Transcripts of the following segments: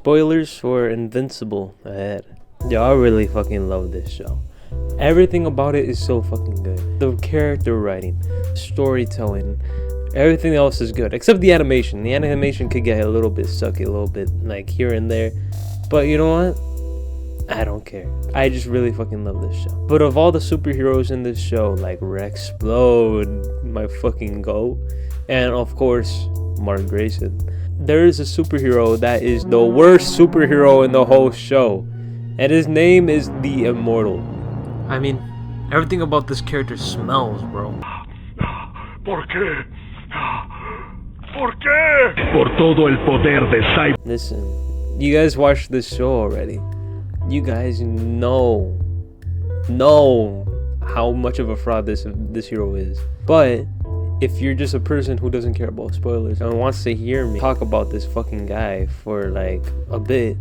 Spoilers for Invincible ahead. Yo, I really fucking love this show. Everything about it is so fucking good. The character writing, storytelling, everything else is good except the animation. The animation could get a little bit sucky, a little bit like here and there, but you know what, I don't care. I just really fucking love this show. But of all the superheroes in this show, like rexsplode, my fucking goat, and of course Mark Grayson, there is a superhero that is the worst superhero in the whole show, and his name is the Immortal. I mean, everything about this character smells, bro. ¿Por qué? ¿Por qué? Por todo el poder de Cyber. Listen, you guys watched this show already. You guys know how much of a fraud this hero is. But if you're just a person who doesn't care about spoilers and wants to hear me talk about this fucking guy for like a bit,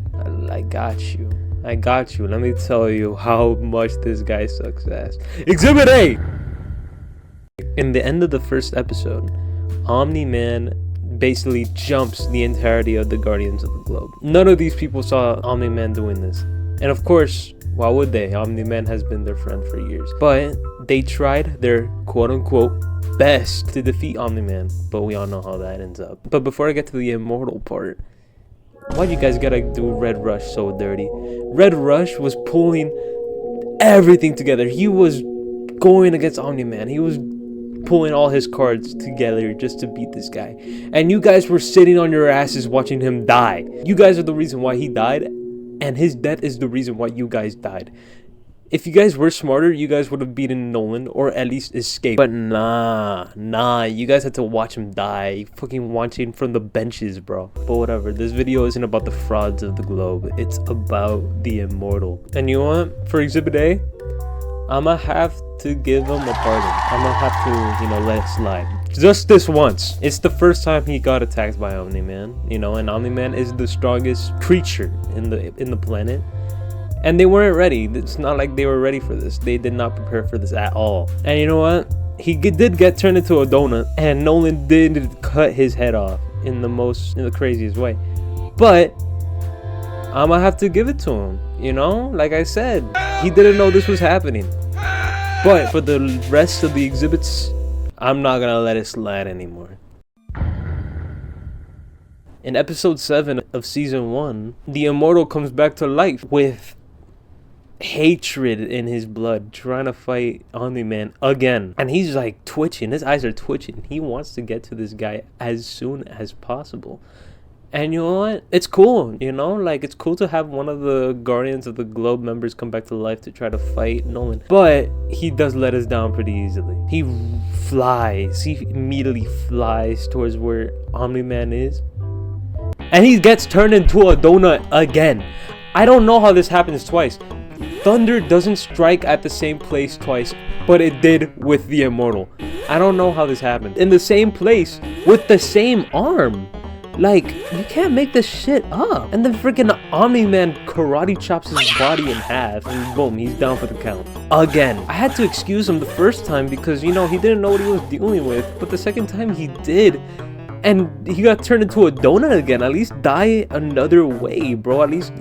I got you. Let me tell you how much this guy sucks ass. Exhibit A! In the end of the first episode, Omni-Man basically jumps the entirety of the Guardians of the Globe. None of these people saw Omni-Man doing this. And of course, why would they? Omni-Man has been their friend for years. But they tried their quote-unquote best to defeat Omni-Man. But we all know how that ends up. But before I get to the Immortal part, why'd you guys gotta do Red Rush so dirty? Red Rush was pulling everything together. He was going against Omni-Man. He was pulling all his cards together just to beat this guy. And you guys were sitting on your asses watching him die. You guys are the reason why he died, and his death is the reason why you guys died. If you guys were smarter, you guys would have beaten Nolan or at least escaped. But nah, you guys had to watch him die. Fucking watching from the benches, bro. But whatever, this video isn't about the frauds of the globe. It's about the Immortal. And you know what? For Exhibit A, I'ma have to give him a pardon. I'ma have to, let it slide. Just this once. It's the first time he got attacked by Omni-Man, and Omni-Man is the strongest creature in the planet. And they weren't ready. It's not like they were ready for this. They did not prepare for this at all. And you know what? He did get turned into a donut, and Nolan did cut his head off in the craziest way. But I'ma have to give it to him. Like I said, he didn't know this was happening. But for the rest of the exhibits, I'm not gonna let it slide anymore. In episode 7 of season 1, the Immortal comes back to life with hatred in his blood, trying to fight Omni-Man again. And he's like twitching. His eyes are twitching. He wants to get to this guy as soon as possible. And you know what? It's cool, it's cool to have one of the Guardians of the Globe members come back to life to try to fight Nolan. But he does let us down pretty easily. He immediately flies towards where Omni-Man is. And he gets turned into a donut again. I don't know how this happens twice. Thunder doesn't strike at the same place twice, but it did with the Immortal. I don't know how this happened. In the same place, with the same arm. Like, you can't make this shit up. And then freaking Omni-Man karate chops his body in half, and boom, he's down for the count. Again. I had to excuse him the first time because, he didn't know what he was dealing with. But the second time he did. And he got turned into a donut again. At least die another way, bro. At least,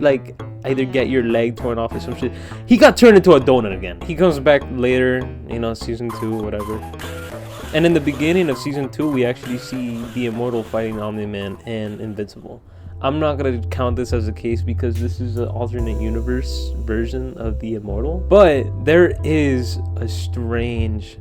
either get your leg torn off or some shit. He got turned into a donut again. He comes back later, season 2, whatever. And in the beginning of season 2, we actually see the Immortal fighting Omni-Man and Invincible. I'm not going to count this as a case because this is an alternate universe version of the Immortal. But there is a strange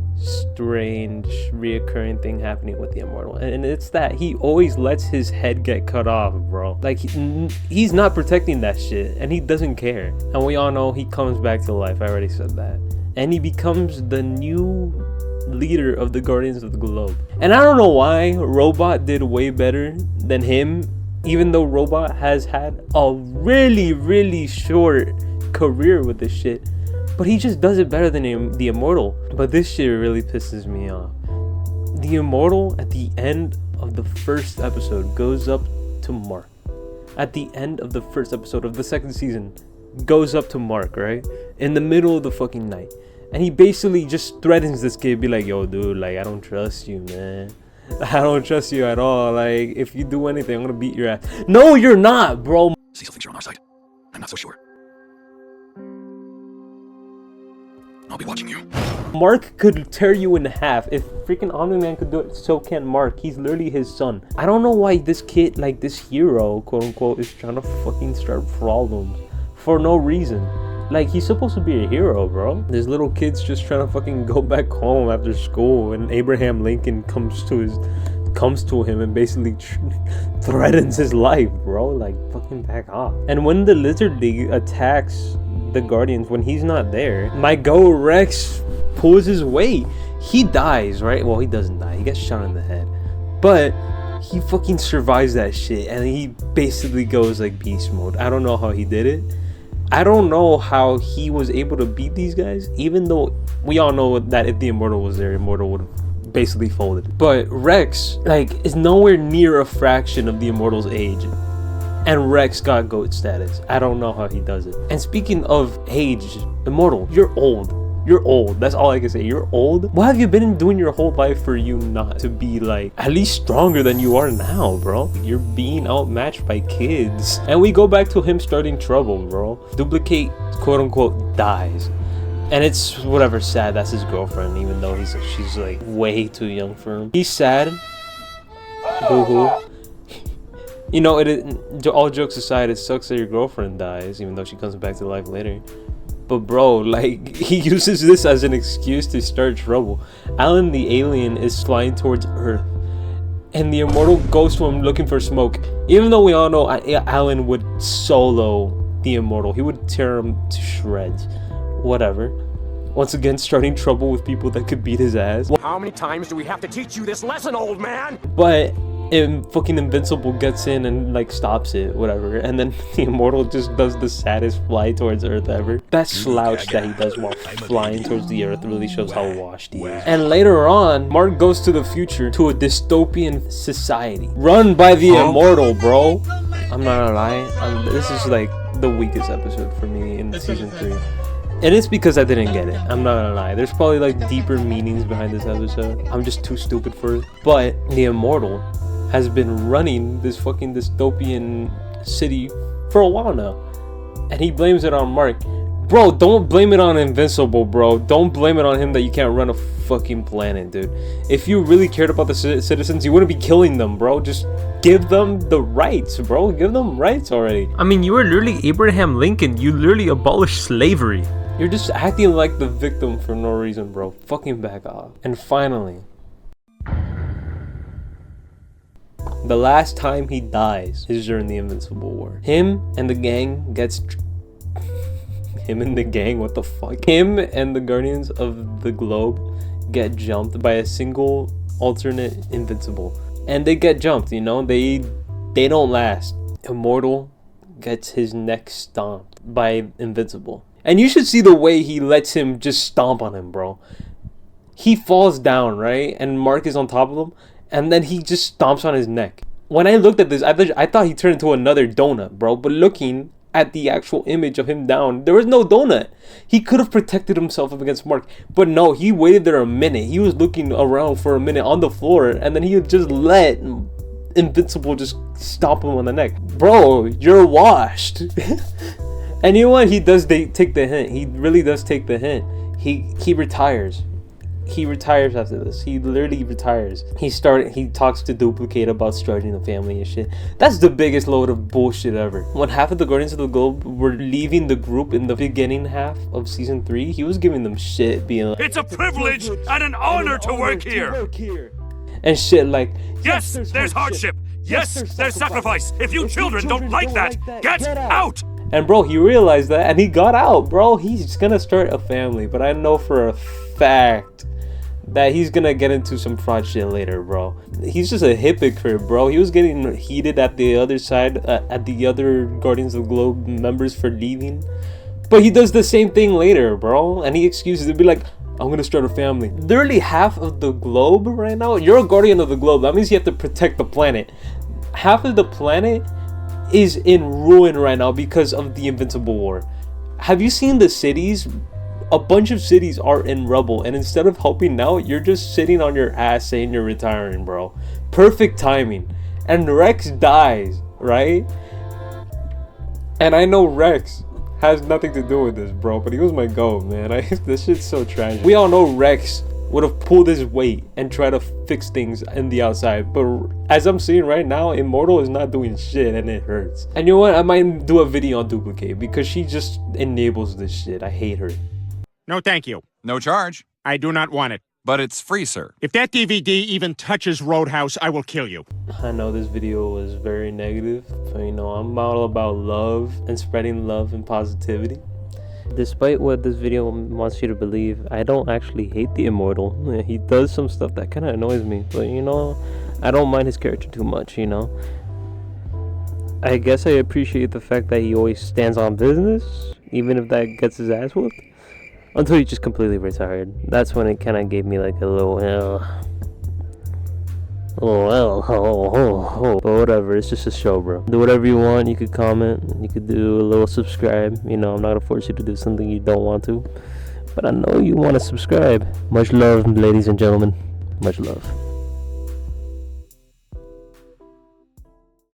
reoccurring thing happening with the Immortal. And it's that he always lets his head get cut off, bro. Like, he's not protecting that shit. And he doesn't care. And we all know he comes back to life. I already said that. And he becomes the new leader of the Guardians of the Globe. And I don't know why Robot did way better than him, even though Robot has had a really short career with this shit, but he just does it better than the Immortal. But this shit really pisses me off. The Immortal at the end of the first episode goes up to Mark. At the end of the first episode of the second season, goes up to Mark, right? In the middle of the fucking night. And he basically just threatens this kid, be like, yo, dude, I don't trust you, man. I don't trust you at all. If you do anything, I'm gonna beat your ass. No, you're not, bro. Cecil thinks you're on our side. I'm not so sure. I'll be watching you. Mark could tear you in half. If freaking Omni-Man could do it, so can Mark. He's literally his son. I don't know why this kid, like this hero, quote unquote, is trying to fucking start problems for no reason. Like, he's supposed to be a hero, bro. This little kid's just trying to fucking go back home after school, and Abraham Lincoln comes to him and basically threatens his life, bro. Like, fucking back off. And when the Lizard League attacks the Guardians when he's not there, my Rex pulls his weight. He dies, right? Well, he doesn't die. He gets shot in the head. But he fucking survives that shit, and he basically goes like beast mode. I don't know how he did it. I don't know how he was able to beat these guys, even though we all know that if the Immortal was there, Immortal would have basically folded. But Rex, like, is nowhere near a fraction of the Immortal's age. And Rex got GOAT status. I don't know how he does it. And speaking of age, Immortal, you're old. You're old. That's all I can say. You're old. What have you been doing your whole life for you not to be, like, at least stronger than you are now, bro? You're being outmatched by kids. And we go back to him starting trouble, bro. Duplikate, quote unquote, dies. And it's whatever, sad. That's his girlfriend, even though she's like way too young for him. He's sad. Boo-hoo. You know, all jokes aside, it sucks that your girlfriend dies, even though she comes back to life later. But bro, like, he uses this as an excuse to start trouble. Alan the alien is flying towards Earth, and the Immortal goes to him looking for smoke. Even though we all know Alan would solo the Immortal, he would tear him to shreds. Whatever. Once again, starting trouble with people that could beat his ass. How many times do we have to teach you this lesson, old man? But fucking Invincible gets in and like stops it, whatever, and then the Immortal just does the saddest fly towards Earth ever. That slouch that he does while flying towards the Earth really shows how washed he is. And later on, Mark goes to the future to a dystopian society run by the Immortal, bro. I'm not gonna lie, this is like the weakest episode for me in season 3. And it's because I didn't get it. I'm not gonna lie. There's probably like deeper meanings behind this episode. I'm just too stupid for it. But the Immortal has been running this fucking dystopian city for a while now, and he blames it on Mark. Bro, don't blame it on Invincible, bro. Don't blame it on him that you can't run a fucking planet, dude. If you really cared about the citizens, you wouldn't be killing them, bro. Just give them the rights, bro. Give them rights already. I mean, you were literally Abraham Lincoln. You literally abolished slavery. You're just acting like the victim for no reason, bro. Fucking back off. And finally, the last time he dies is during the Invincible War. Him and the gang gets... Him and the gang? What the fuck? Him and the Guardians of the Globe get jumped by a single alternate Invincible. And they get jumped, you know? They don't last. Immortal gets his neck stomped by Invincible. And you should see the way he lets him just stomp on him, bro. He falls down, right? And Mark is on top of him. And then he just stomps on his neck. When I looked at this, I thought he turned into another donut, bro. But looking at the actual image of him down, there was no donut. He could have protected himself up against Mark. But no, he waited there a minute. He was looking around for a minute on the floor. And then he would just let Invincible just stomp him on the neck. Bro, you're washed. And you know what? He does take the hint. He really does take the hint. He retires. He retires after this. He literally retires. He talks to Duplikate about starting a family and shit. That's the biggest load of bullshit ever. When half of the Guardians of the Globe were leaving the group in the beginning half of season 3, he was giving them shit, being like, It's a privilege and an honor to work here. And shit like, Yes, there's hardship. Yes, there's sacrifice. If you children don't like that, get out. And bro, he realized that and he got out, bro. He's gonna start a family, but I know for a fact that he's gonna get into some fraud shit later, bro. He's just a hypocrite, bro. He was getting heated at the other side, at the other Guardians of the Globe members for leaving. But he does the same thing later, bro. And he excuses it, be like, I'm gonna start a family. Literally half of the globe right now, you're a Guardian of the Globe. That means you have to protect the planet. Half of the planet is in ruin right now because of the Invincible War. Have you seen the cities? A bunch of cities are in rubble, and instead of helping out, you're just sitting on your ass saying you're retiring, bro. Perfect timing. And Rex dies, right? And I know Rex has nothing to do with this, bro, but he was my goat, man. This shit's so tragic. We all know Rex would have pulled his weight and tried to fix things in the outside, but as I'm seeing right now, Immortal is not doing shit and it hurts. And you know what? I might do a video on Duplikate because she just enables this shit. I hate her. No, thank you. No charge. I do not want it. But it's free, sir. If that DVD even touches Roadhouse, I will kill you. I know this video was very negative, but you know, I'm all about love and spreading love and positivity. Despite what this video wants you to believe, I don't actually hate the Immortal. He does some stuff that kind of annoys me, but you know, I don't mind his character too much, you know. I guess I appreciate the fact that he always stands on business, even if that gets his ass whooped. Until he just completely retired. That's when it kind of gave me like a little but whatever, it's just a show, bro. Do whatever you want. You could comment, you could do a little subscribe. You know, I'm not gonna force you to do something you don't want to, but I know you want to subscribe. Much love, ladies and gentlemen. Much love.